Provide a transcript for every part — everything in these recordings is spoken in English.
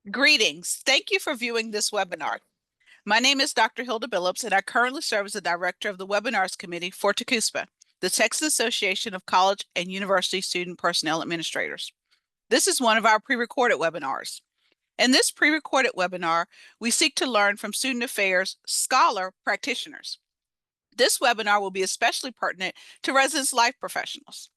Greetings. Thank you for viewing this webinar. My name is Dr. Hilda Billups, and I currently serve as the Director of the Webinars Committee for TACUSPA, the Texas Association of College and University Student Personnel Administrators. This is one of our pre-recorded webinars. In this pre-recorded webinar, we seek to learn from student affairs scholar practitioners. This webinar will be especially pertinent to residence life professionals.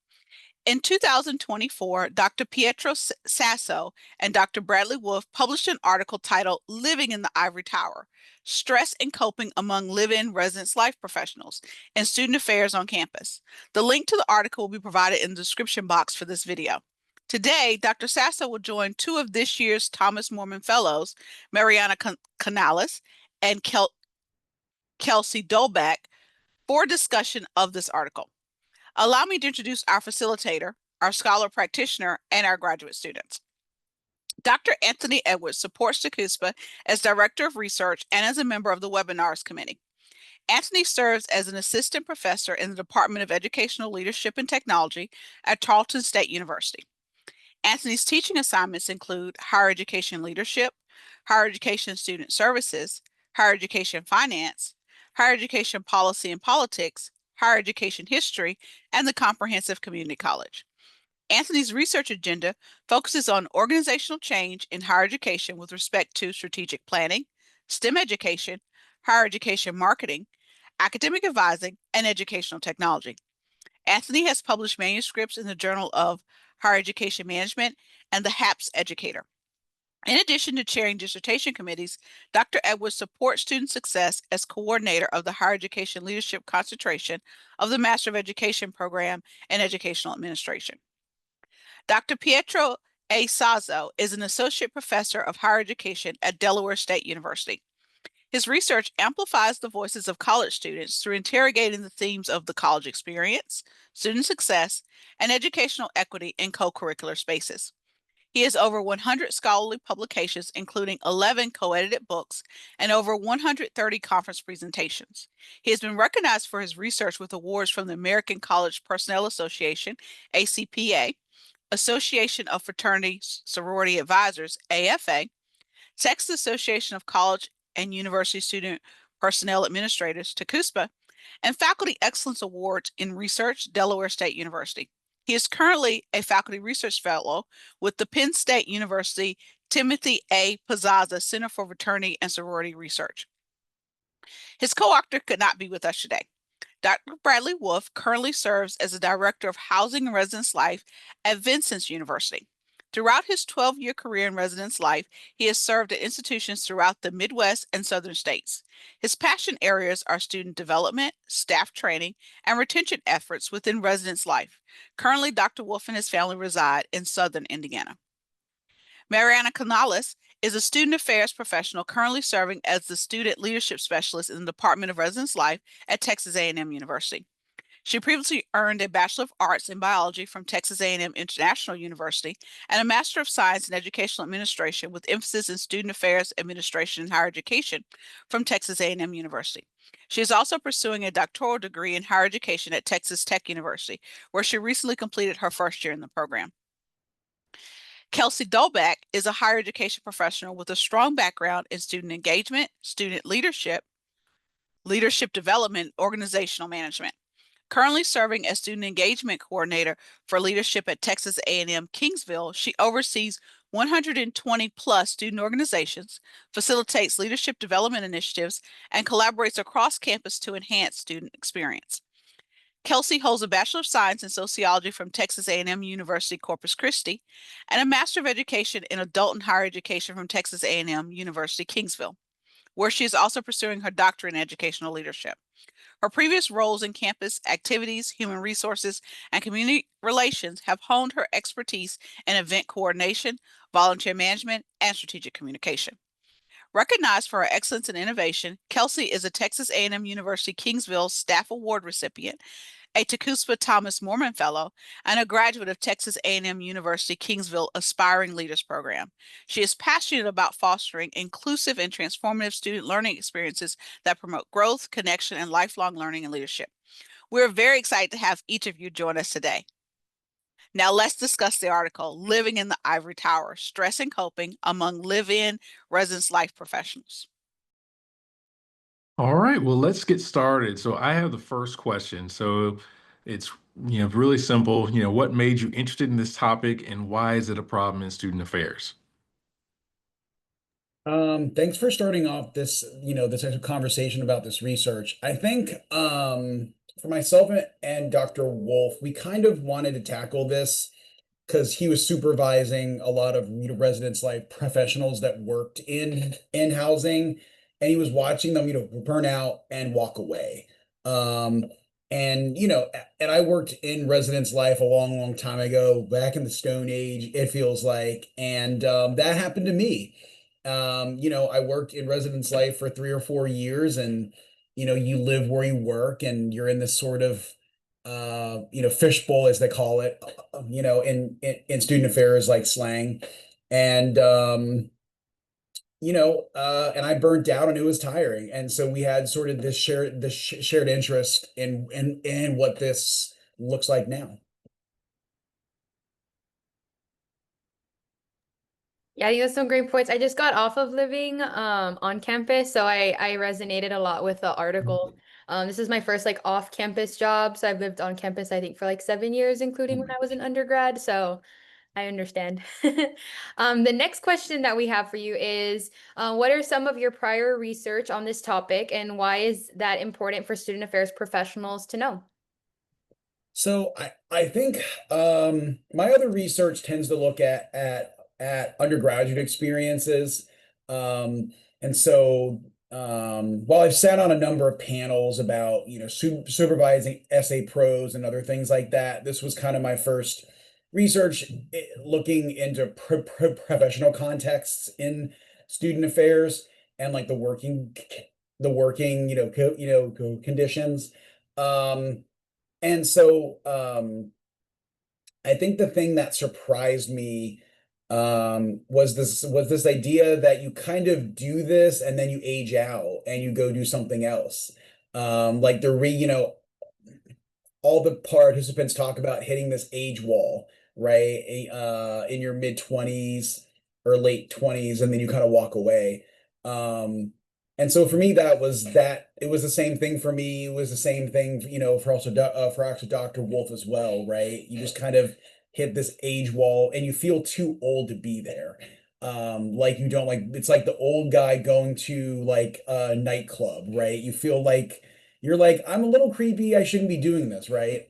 In 2024, Dr. Pietro Sasso and Dr. Bradley Wolfe published an article titled Living in the Ivory Tower, Stress and Coping Among Live-In Residence Life Professionals and Student Affairs on Campus. The link to the article will be provided in the description box for this video. Today, Dr. Sasso will join two of this year's Thomas Mormon Fellows, Mariana Caneles and Kelsey Dahlbeck, for discussion of this article. Allow me to introduce our facilitator, our scholar practitioner, and our graduate students. Dr. Anthony Edwards supports TACUSPA as Director of Research and as a member of the Webinars Committee. Anthony serves as an assistant professor in the Department of Educational Leadership and Technology at Tarleton State University. Anthony's teaching assignments include higher education leadership, higher education student services, higher education finance, higher education policy and politics, higher education history, and the Comprehensive Community College. Anthony's research agenda focuses on organizational change in higher education with respect to strategic planning, STEM education, higher education marketing, academic advising, and educational technology. Anthony has published manuscripts in the Journal of Higher Education Management and the HAPS Educator. In addition to chairing dissertation committees, Dr. Edwards supports student success as coordinator of the Higher Education Leadership Concentration of the Master of Education program in Educational Administration. Dr. Pietro A. Sasso is an associate professor of higher education at Delaware State University. His research amplifies the voices of college students through interrogating the themes of the college experience, student success, and educational equity in co-curricular spaces. He has over 100 scholarly publications, including 11 co-edited books and over 130 conference presentations. He has been recognized for his research with awards from the American College Personnel Association, ACPA, Association of Fraternity Sorority Advisors, AFA, Texas Association of College and University Student Personnel Administrators, TACUSPA, and Faculty Excellence Awards in Research, Delaware State University. He is currently a faculty research fellow with the Penn State University Timothy A. Piazza Center for Fraternity and Sorority Research. His co-author could not be with us today. Dr. Bradley Wolfe currently serves as the Director of Housing and Residence Life at Vincennes University. Throughout his 12-year career in residence life, he has served at institutions throughout the Midwest and Southern states. His passion areas are student development, staff training, and retention efforts within residence life. Currently, Dr. Wolfe and his family reside in Southern Indiana. Mariana Caneles is a student affairs professional currently serving as the student leadership specialist in the Department of Residence Life at Texas A&M University. She previously earned a Bachelor of Arts in Biology from Texas A&M International University and a Master of Science in Educational Administration with emphasis in Student Affairs, Administration, and Higher Education from Texas A&M University. She is also pursuing a doctoral degree in higher education at Texas Tech University, where she recently completed her first year in the program. Kelsey Dahlbeck is a higher education professional with a strong background in student engagement, student leadership, leadership development, and organizational management. Currently serving as student engagement coordinator for leadership at Texas A&M Kingsville, she oversees 120 plus student organizations, facilitates leadership development initiatives, and collaborates across campus to enhance student experience. Kelsey holds a Bachelor of Science in Sociology from Texas A&M University Corpus Christi and a Master of Education in Adult and Higher Education from Texas A&M University Kingsville, where she is also pursuing her doctorate in educational leadership. Her previous roles in campus activities, human resources, and community relations have honed her expertise in event coordination, volunteer management, and strategic communication. Recognized for her excellence in innovation, Kelsey is a Texas A&M University Kingsville Staff Award recipient, a TACUSPA Thomas Mormon Fellow, and a graduate of Texas A&M University Kingsville Aspiring Leaders Program. She is passionate about fostering inclusive and transformative student learning experiences that promote growth, connection, and lifelong learning and leadership. We're very excited to have each of you join us today. Now let's discuss the article, Living in the Ivory Tower, Stress and Coping Among Live-In Residence Life Professionals. All right, well, let's get started. So I have the first question. So it's, really simple. What made you interested in this topic and why is it a problem in student affairs? Thanks for starting off this, this conversation about this research. I think for myself and Dr. Wolfe, we kind of wanted to tackle this because he was supervising a lot of residence life professionals that worked in housing, and he was watching them, burn out and walk away. Um, and and I worked in residence life a long, long time ago, back in the Stone Age, it feels like, and that happened to me. I worked in residence life for 3 or 4 years, and you live where you work, and you're in this sort of fishbowl, as they call it, in student affairs, like slang. And and I burnt out, and it was tiring. And so we had sort of this shared interest in what this looks like now. Yeah, you have some great points. I just got off of living on campus, so I resonated a lot with the article. This is my first like off-campus job, so I've lived on campus I think for like 7 years, including when I was an undergrad, so I understand. The next question that we have for you is, what are some of your prior research on this topic, and why is that important for student affairs professionals to know? So I think my other research tends to look at undergraduate experiences. Um, and so while I've sat on a number of panels about supervising essay pros and other things like that, this was kind of my first research looking into professional contexts in student affairs and like the working conditions. Um, and so I think the thing that surprised me was this idea that you kind of do this and then you age out and you go do something else. Like all the participants talk about hitting this age wall, right? In your mid 20s or late 20s, and then you kind of walk away. Um, and so for me, it was the same thing for me. It was the same thing, for actually Dr. Wolfe as well, right? You just kind of hit this age wall and you feel too old to be there. Like you don't like, it's like the old guy going to like a nightclub, right? You feel like you're like, I'm a little creepy. I shouldn't be doing this, right?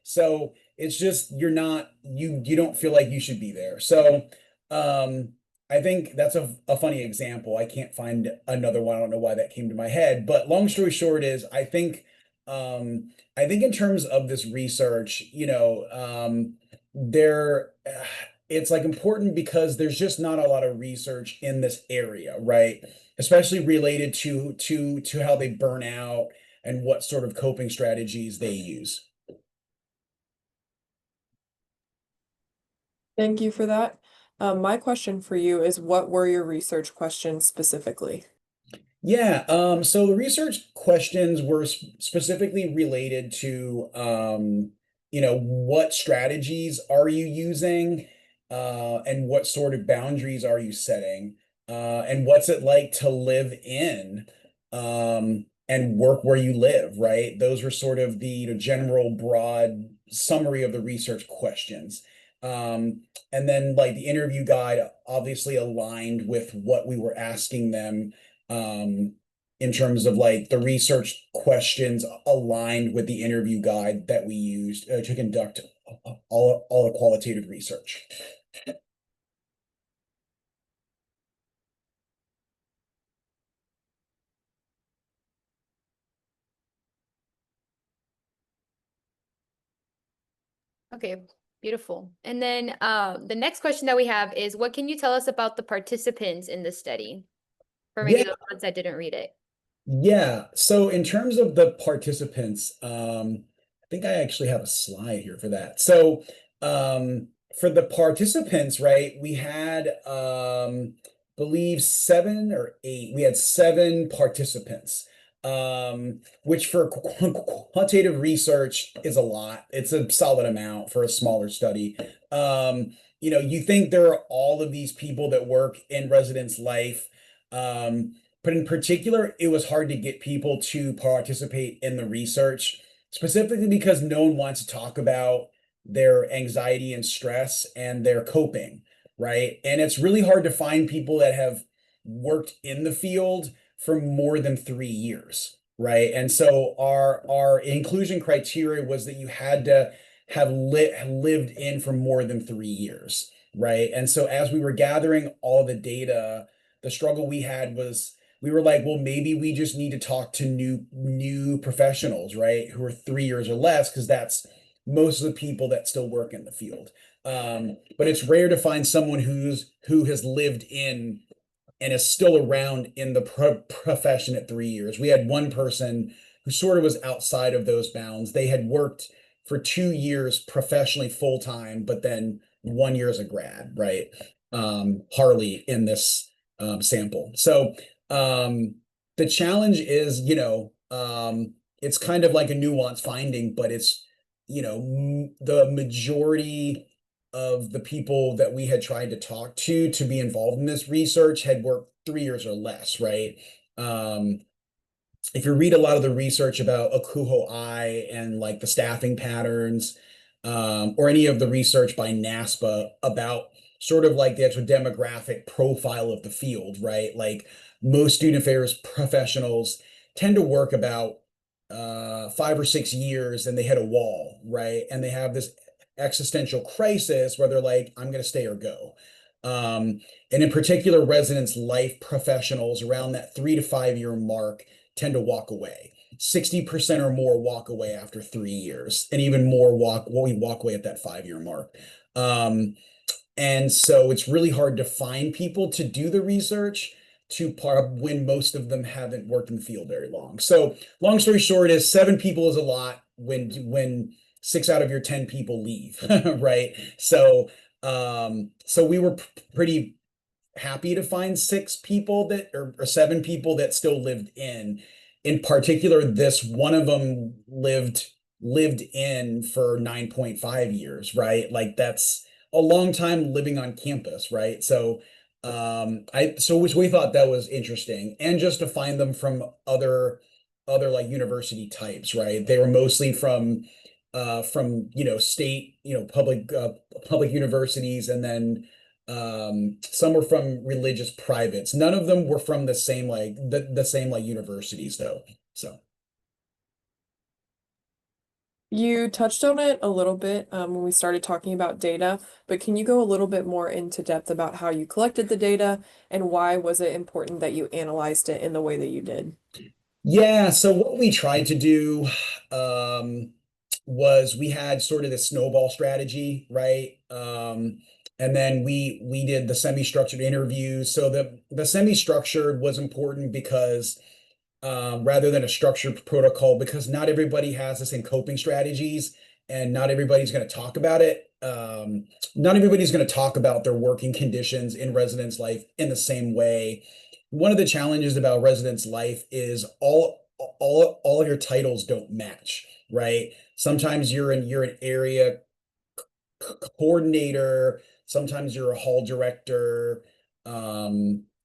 So it's just you don't feel like you should be there. So um, I think that's a funny example. I can't find another one. I don't know why that came to my head. But long story short is, I think in terms of this research, there it's like important because there's just not a lot of research in this area, right? Especially related to how they burn out and what sort of coping strategies they use. Thank you for that. My question for you is, what were your research questions specifically? Yeah, so the research questions were specifically related to, what strategies are you using, and what sort of boundaries are you setting, and what's it like to live in, and work where you live, right? Those were sort of the, general broad summary of the research questions. And then like the interview guide obviously aligned with what we were asking them, in terms of like the research questions aligned with the interview guide that we used to conduct all the qualitative research. Okay, beautiful. And then the next question that we have is, what can you tell us about the participants in the study? For maybe Yeah. the ones that didn't read it. Yeah. So in terms of the participants, I think I actually have a slide here for that. So for the participants, right, we had believe 7 or 8. We had 7 participants. which for quantitative research is a lot. It's a solid amount for a smaller study. You think there are all of these people that work in residence life, but in particular, it was hard to get people to participate in the research, specifically because no one wants to talk about their anxiety and stress and their coping, right? And it's really hard to find people that have worked in the field for more than 3 years, right? And so our inclusion criteria was that you had to have lived in for more than 3 years, right? And so as we were gathering all the data, the struggle we had was we were like, well, maybe we just need to talk to new professionals, right, who are 3 years or less, because that's most of the people that still work in the field. But it's rare to find someone who has lived in and is still around in the profession at 3 years. We had one person who sort of was outside of those bounds. They had worked for 2 years professionally full time, but then 1 year as a grad, right? Hardly in this sample. So the challenge is, it's kind of like a nuanced finding, but it's, the majority of the people that we had tried to talk to be involved in this research had worked 3 years or less, right? If you read a lot of the research about Akuho-I and like the staffing patterns, or any of the research by NASPA about sort of like the actual demographic profile of the field, right? Like most student affairs professionals tend to work about 5 or 6 years and they hit a wall, right? And they have this existential crisis where they're like, I'm going to stay or go. And in particular, residence life professionals around that 3 to 5 year mark tend to walk away. 60% or more walk away after 3 years, and even more walk away at that 5 year mark. And so it's really hard to find people to do the research when most of them haven't worked in the field very long. So long story short is 7 people is a lot when 6 out of your 10 people leave, right? So we were pretty happy to find 6 people or 7 people that still lived in. In particular, this one of them lived in for 9.5 years, right? Like that's a long time living on campus, right? So we thought that was interesting, and just to find them from other like university types, right? They were mostly from state, public universities, and then some were from religious privates. None of them were from the same universities though. So You touched on it a little bit when we started talking about data, but can you go a little bit more into depth about how you collected the data and why was it important that you analyzed it in the way that you did? yeah, so what we tried to do was we had sort of the snowball strategy, right? And then we did the semi-structured interviews. So the semi-structured was important because rather than a structured protocol, because not everybody has the same coping strategies and not everybody's going to talk about it. Not everybody's going to talk about their working conditions in residence life in the same way. One of the challenges about residence life is all of your titles don't match, right? Sometimes you're an area coordinator, sometimes you're a hall director,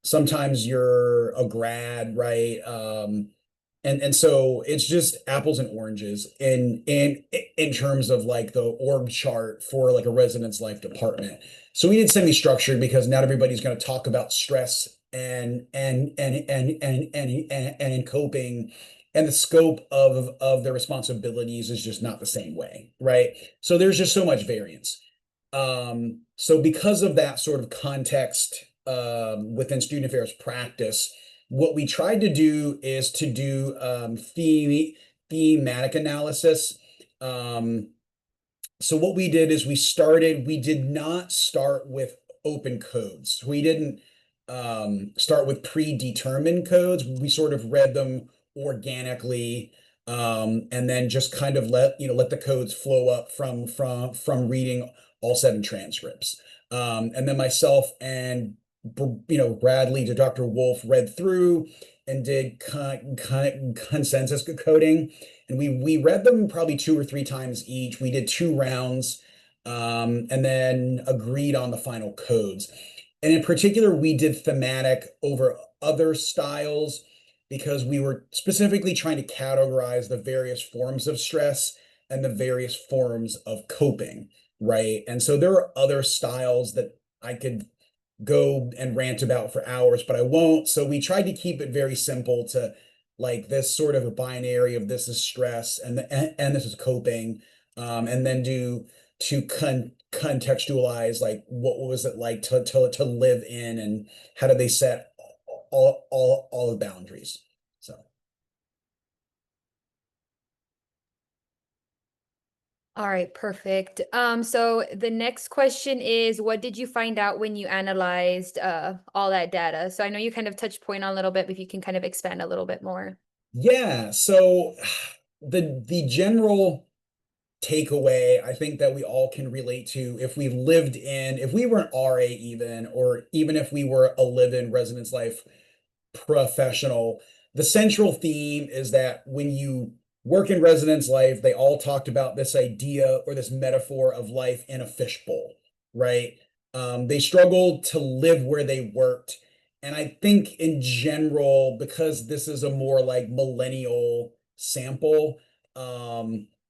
sometimes you're a grad, right? And so it's just apples and oranges in terms of like the org chart for like a residence life department. So we did semi-structured because not everybody's going to talk about stress and coping, and the scope of their responsibilities is just not the same way, right? So there's just so much variance. So because of that sort of context within student affairs practice, what we tried to do is to do thematic analysis. So what we did is we did not start with open codes. We didn't start with predetermined codes. We sort of read them organically, and then just kind of let the codes flow up from reading all 7 transcripts. And then myself and Bradley to Dr. Wolfe read through and did consensus coding. And we read them probably 2 or 3 times each. We did 2 rounds, and then agreed on the final codes. And in particular, we did thematic over other styles because we were specifically trying to categorize the various forms of stress and the various forms of coping, right? And so there are other styles that I could go and rant about for hours, but I won't. So we tried to keep it very simple to like this sort of a binary of this is stress and this is coping, and then do to contextualize like what was it like to live in and how do they set all the boundaries. So All right, perfect. So the next question is, what did you find out when you analyzed all that data? So I know you kind of touched point on a little bit, but if you can kind of expand a little bit more. yeah, so the general takeaway I think that we all can relate to if we lived in, if we were an RA even, or even if we were a live-in residence life professional, the central theme is that when you work in residence life, they all talked about this idea or this metaphor of life in a fishbowl, right? They struggled to live where they worked. And I think in general, because this is a more like millennial sample,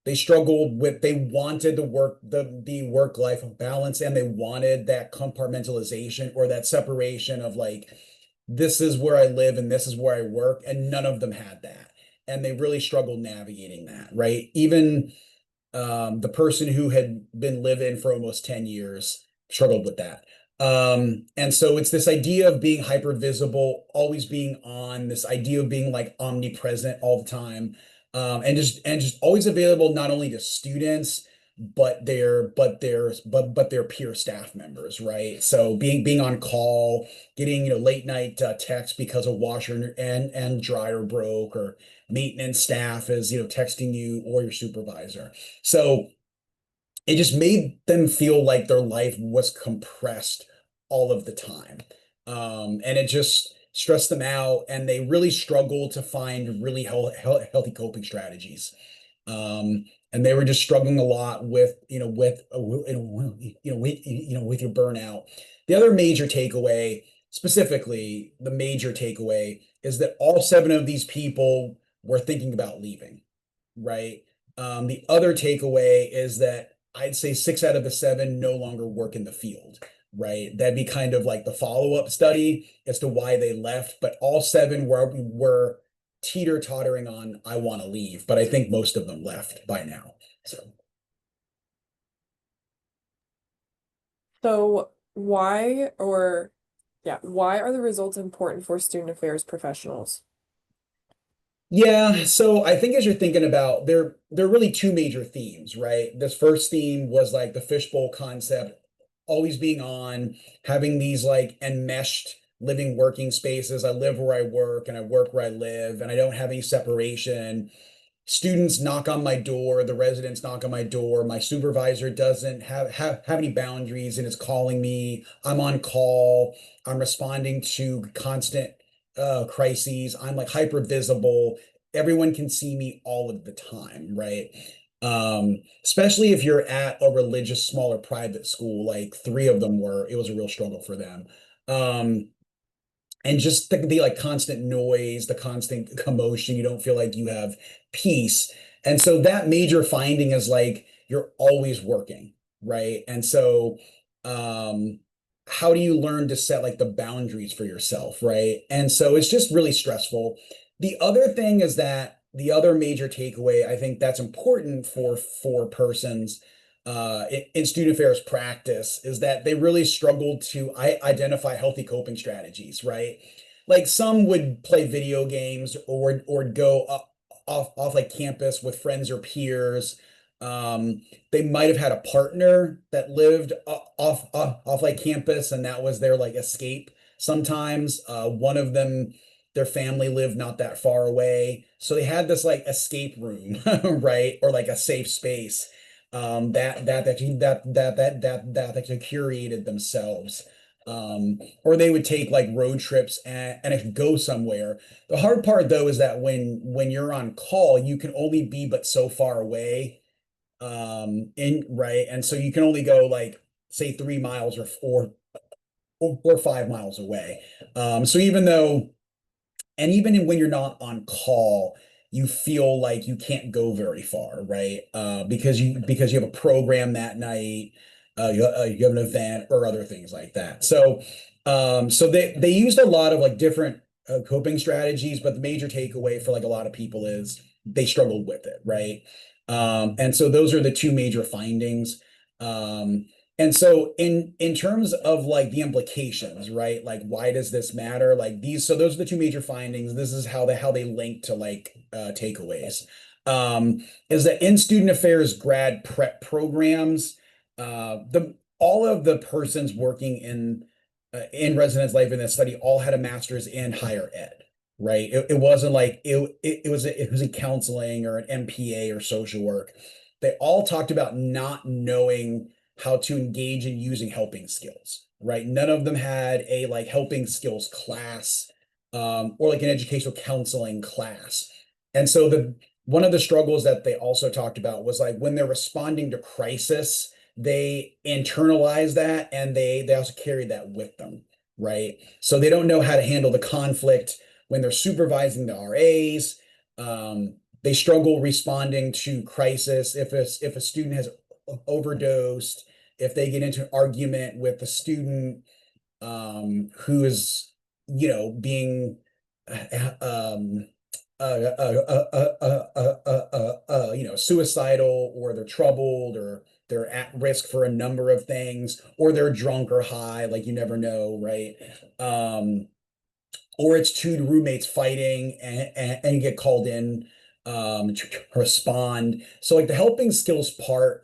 they struggled with, they wanted the work-life balance, and they wanted that compartmentalization or that separation of like, this is where I live and this is where I work, and none of them had that. And they really struggled navigating that, right? Even the person who had been living for almost 10 years struggled with that. And so it's this idea of being hyper visible, always being on, this idea of being like omnipresent all the time, and just always available not only to students but their peer staff members, right? So being on call, getting late night text because a washer and dryer broke, or maintenance staff is texting you or your supervisor. So it just made them feel like their life was compressed all of the time. And it just stressed them out, and they really struggled to find really healthy coping strategies. And they were just struggling a lot with with your burnout. The other major takeaway, specifically the major takeaway, is that all 7 of these people were thinking about leaving, right? The other takeaway is that I'd say 6 out of the 7 no longer work in the field, right? That'd be kind of like the follow-up study as to why they left, but all 7 were teeter-tottering on I want to leave, but I think most of them left by now. So why are the results important for student affairs professionals? Yeah, so I think as you're thinking about, there are really 2 major themes, right? This first theme was like the fishbowl concept, always being on, having these like enmeshed living working spaces. I live where I work and I work where I live, and I don't have any separation. Students knock on my door, the residents knock on my door, my supervisor doesn't have any boundaries and is calling me. I'm on call, I'm responding to constant crises, I'm like hyper visible, everyone can see me all of the time, right? Especially if you're at a religious smaller private school, like 3 of them were, it was a real struggle for them. And just the like constant noise, the constant commotion, you don't feel like you have peace. And so that major finding is like you're always working, right? And so how do you learn to set like the boundaries for yourself, right? And so it's just really stressful. The other thing is that the other major takeaway, I think that's important for persons in student affairs practice, is that they really struggled to identify healthy coping strategies, right? Like some would play video games or go off like campus with friends or peers. They might have had a partner that lived off like campus, and that was their like escape. Sometimes one of them, their family lived not that far away, so they had this like escape room, right, or like a safe space that they curated themselves. or they would take like road trips and go somewhere. The hard part though is that when you're on call, you can only be but so far away, right, and so you can only go like say 3 miles or 5 miles away. So even though, and even when you're not on call, you feel like you can't go very far, right? Because you have a program that night, you have an event or other things like that. So they used a lot of like different coping strategies, but the major takeaway for like a lot of people is they struggled with it, right? And so those are the two major findings. And so in terms of like the implications, right? Like why does this matter? Like so those are the two major findings. This is how they link to like takeaways. Is that in student affairs grad prep programs, all of the persons working in residence life in this study all had a master's in higher ed, right? It wasn't like it was in counseling or an MPA or social work. They all talked about not knowing how to engage in using helping skills, right? None of them had a like helping skills class, or like an educational counseling class. And so one of the struggles that they also talked about was like when they're responding to crisis, they internalize that and they also carry that with them, right? So they don't know how to handle the conflict when they're supervising the RAs. They struggle responding to crisis if a student has overdosed, if they get into an argument with a student who is, being suicidal, or they're troubled, or they're at risk for a number of things, or they're drunk or high, like you never know, right? Or it's two roommates fighting and you get called in to respond. So like the helping skills part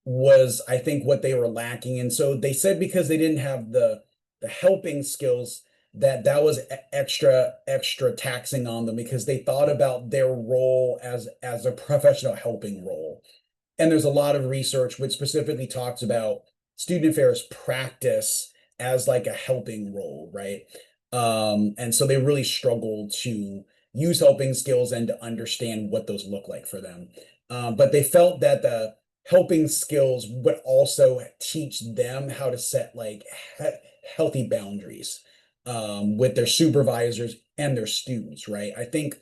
was, I think, what they were lacking. And so they said because they didn't have the helping skills, that was extra taxing on them, because they thought about their role as a professional helping role. And there's a lot of research which specifically talks about student affairs practice as like a helping role, right? And so they really struggled to use helping skills and to understand what those look like for them. But they felt that the helping skills would also teach them how to set like healthy boundaries with their supervisors and their students, right? I think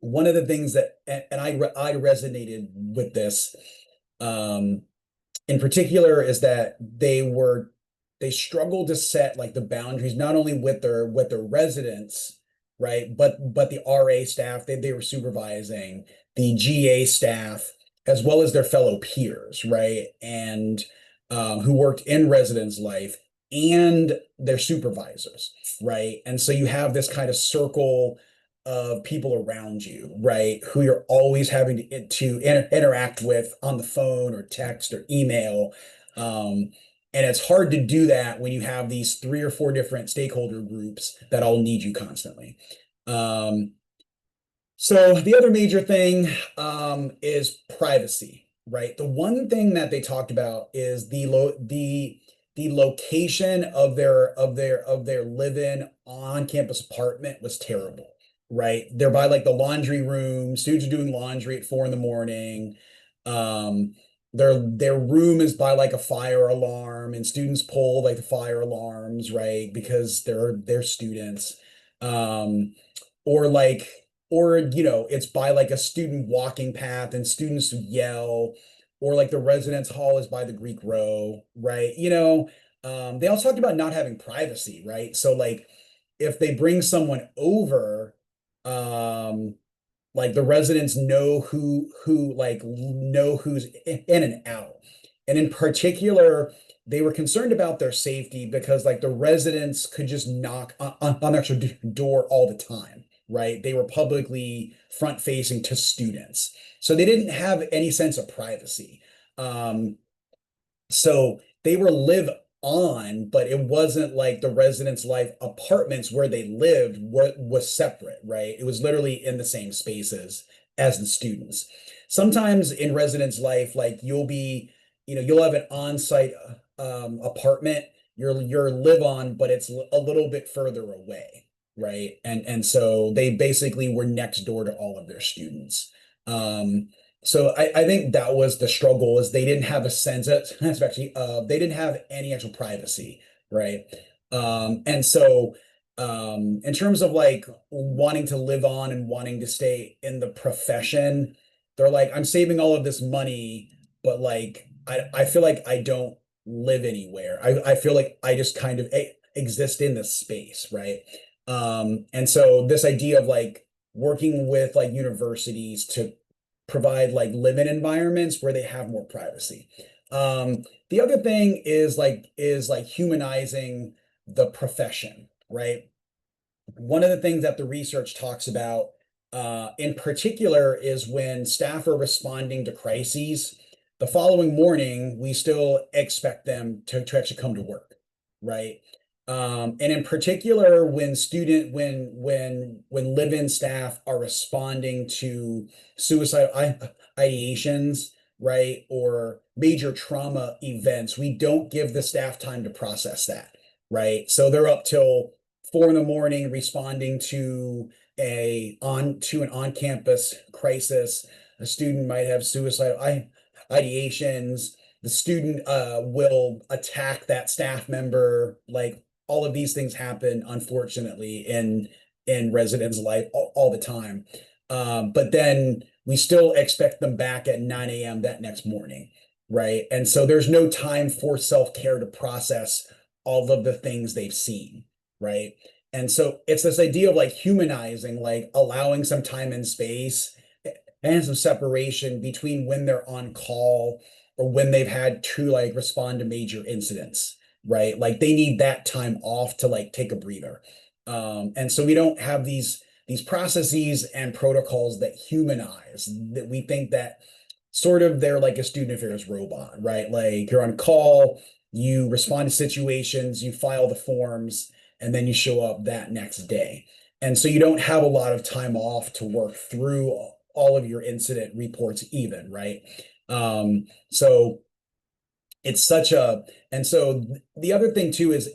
one of the things that, and I resonated with this in particular, is that they struggled to set like the boundaries, not only with their residents, right, but the RA staff they were supervising, the GA staff, as well as their fellow peers, right, and who worked in residence life, and their supervisors, right? And so you have this kind of circle of people around you, right, who you're always having to interact with on the phone or text or email. And it's hard to do that when you have these 3 or 4 different stakeholder groups that all need you constantly. So the other major thing is privacy, right? The one thing that they talked about is the location of their live-in on-campus apartment was terrible, right? They're by like the laundry room. Students are doing laundry at 4 in the morning. Their room is by like a fire alarm, and students pull like the fire alarms, right? Because they're students. Or it's by like a student walking path and students yell, or like the residence hall is by the Greek row, right? They also talked about not having privacy, right? So like if they bring someone over, like the residents know who's in and out. And in particular, they were concerned about their safety because like the residents could just knock on their door all the time, right? They were publicly front facing to students. So they didn't have any sense of privacy. So they were live on, but it wasn't like the residence life apartments where they lived was separate, right? It was literally in the same spaces as the students. Sometimes in residence life, like you'll have an on-site apartment, your live on, but it's a little bit further away, right? And so they basically were next door to all of their students. So I think that was the struggle, is they didn't have a sense of, especially they didn't have any actual privacy, right? And so in terms of like wanting to live on and wanting to stay in the profession, they're like, I'm saving all of this money, but like I feel like I don't live anywhere. I feel like I just kind of exist in this space, right? And so this idea of like working with like universities to provide like live-in environments where they have more privacy. The other thing is like humanizing the profession, right? One of the things that the research talks about in particular is when staff are responding to crises, the following morning, we still expect them to actually come to work, right? And in particular, when live-in staff are responding to suicide ideations, right, or major trauma events, we don't give the staff time to process that, right? So they're up till 4 a.m. responding to an on-campus crisis. A student might have suicide ideations. The student will attack that staff member. Like, all of these things happen, unfortunately, in residents' life all the time. But then we still expect them back at 9 a.m. that next morning, right? And so there's no time for self-care to process all of the things they've seen, right? And so it's this idea of like humanizing, like allowing some time and space and some separation between when they're on call or when they've had to like respond to major incidents, right? Like they need that time off to like take a breather. And so we don't have these processes and protocols that humanize, that we think that sort of they're like a student affairs robot, right? Like you're on call, you respond to situations, you file the forms, and then you show up that next day. And so you don't have a lot of time off to work through all of your incident reports even, right? So it's such a, and so the other thing too is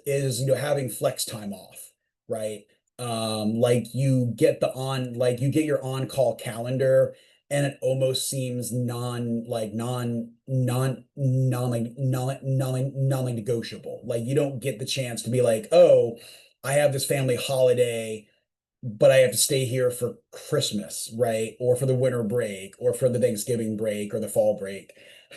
having flex time off, right? Like you get your on-call calendar, and it almost seems non-negotiable. Like you don't get the chance to be like, oh, I have this family holiday, but I have to stay here for Christmas, right? Or for the winter break, or for the Thanksgiving break, or the fall break.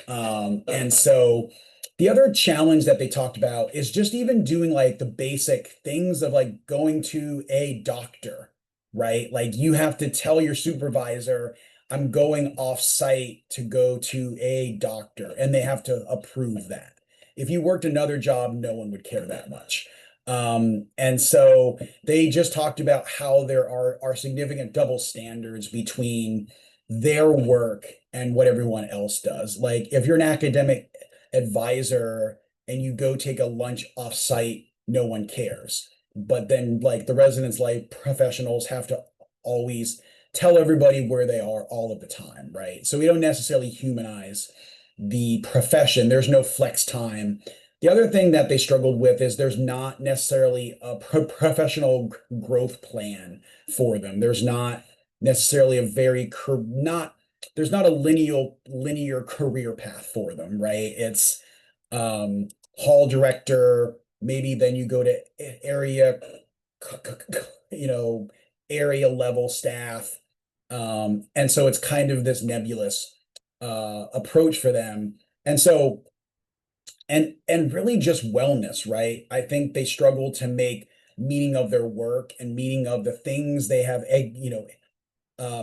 And so the other challenge that they talked about is just even doing like the basic things of like going to a doctor, right? Like you have to tell your supervisor, I'm going off site to go to a doctor, and they have to approve that. If you worked another job, no one would care that much. And so they just talked about how there are significant double standards between their work and what everyone else does. Like if you're an academic advisor and you go take a lunch off site, no one cares. But then like the residence life professionals have to always tell everybody where they are all of the time, right? So we don't necessarily humanize the profession. There's no flex time. The other thing that they struggled with is there's not necessarily a professional growth plan for them. There's not necessarily there's not a linear career path for them, right? It's hall director, maybe then you go to area level staff. And so it's kind of this nebulous approach for them. And so and really just wellness, right? I think they struggle to make meaning of their work and meaning of the things they have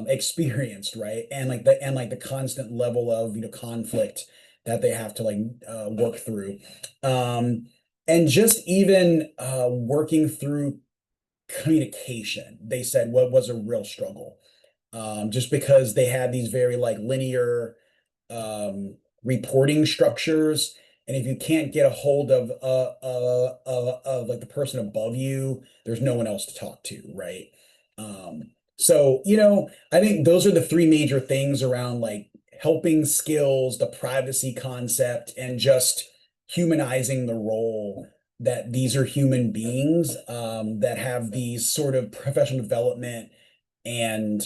experienced, right? And like the constant level of conflict that they have to like work through. And just even working through communication, they said what was a real struggle. Just because they had these very like linear reporting structures, and if you can't get a hold of like the person above you, there's no one else to talk to, right? So I think those are the three major things around like helping skills, the privacy concept, and just humanizing the role that these are human beings that have these sort of professional development and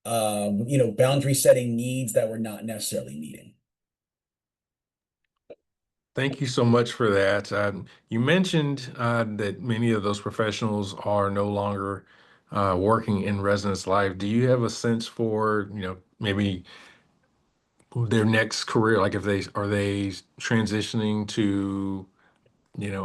boundary setting needs that we're not necessarily meeting. Thank you so much for that. You mentioned that many of those professionals are no longer working in residence life. Do you have a sense for, maybe their next career? Like if are they transitioning to,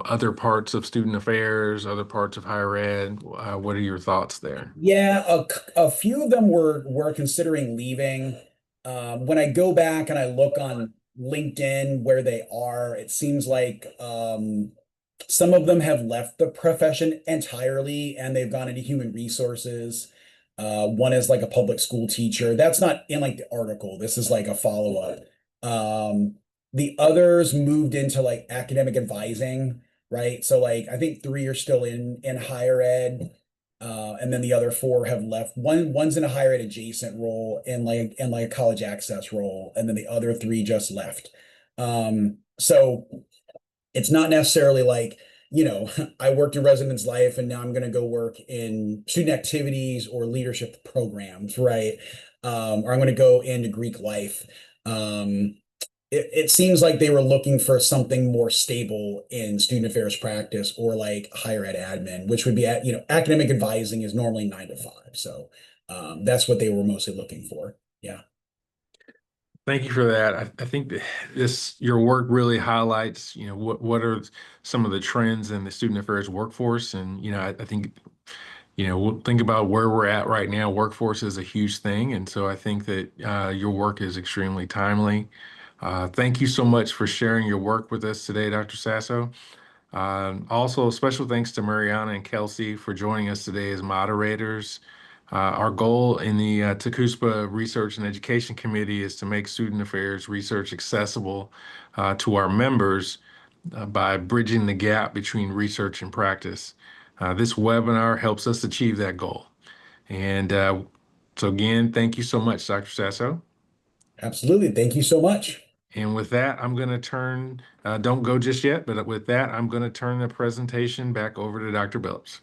other parts of student affairs, other parts of higher ed? What are your thoughts there? Yeah, a few of them were considering leaving. When I go back and I look on LinkedIn where they are, it seems like some of them have left the profession entirely and they've gone into human resources. One is like a public school teacher. That's not in like the article. This is like a follow-up. The others moved into like academic advising, right? So like I think 3 are still in higher ed. And then the other 4 have left. One's in a higher ed adjacent role and like a college access role, and then the other 3 just left. So it's not necessarily like, I worked in residence life and now I'm going to go work in student activities or leadership programs, right? Or I'm going to go into Greek life. It seems like they were looking for something more stable in student affairs practice or like higher ed admin, which would be academic advising is normally 9 to 5. So that's what they were mostly looking for. Yeah. Thank you for that. I think that your work really highlights, what are some of the trends in the student affairs workforce. And, I think, we'll think about where we're at right now. Workforce is a huge thing. And so I think that your work is extremely timely. Thank you so much for sharing your work with us today, Dr. Sasso. Also, special thanks to Mariana and Kelsey for joining us today as moderators. Our goal in the TCUSPA Research and Education Committee is to make student affairs research accessible to our members by bridging the gap between research and practice. This webinar helps us achieve that goal. And so again, thank you so much, Dr. Sasso. Absolutely. Thank you so much. And with that, I'm going to don't go just yet, but with that, I'm going to turn the presentation back over to Dr. Billups.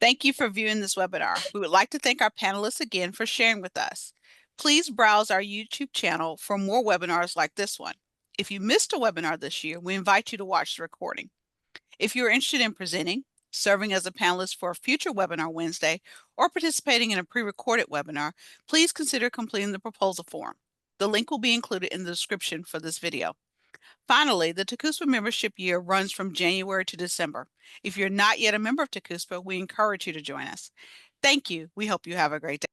Thank you for viewing this webinar. We would like to thank our panelists again for sharing with us. Please browse our YouTube channel for more webinars like this one. If you missed a webinar this year, we invite you to watch the recording. If you're interested in presenting, serving as a panelist for a future webinar Wednesday, or participating in a pre-recorded webinar, please consider completing the proposal form. The link will be included in the description for this video. Finally, the TCUSPA membership year runs from January to December. If you're not yet a member of TCUSPA, we encourage you to join us. Thank you. We hope you have a great day.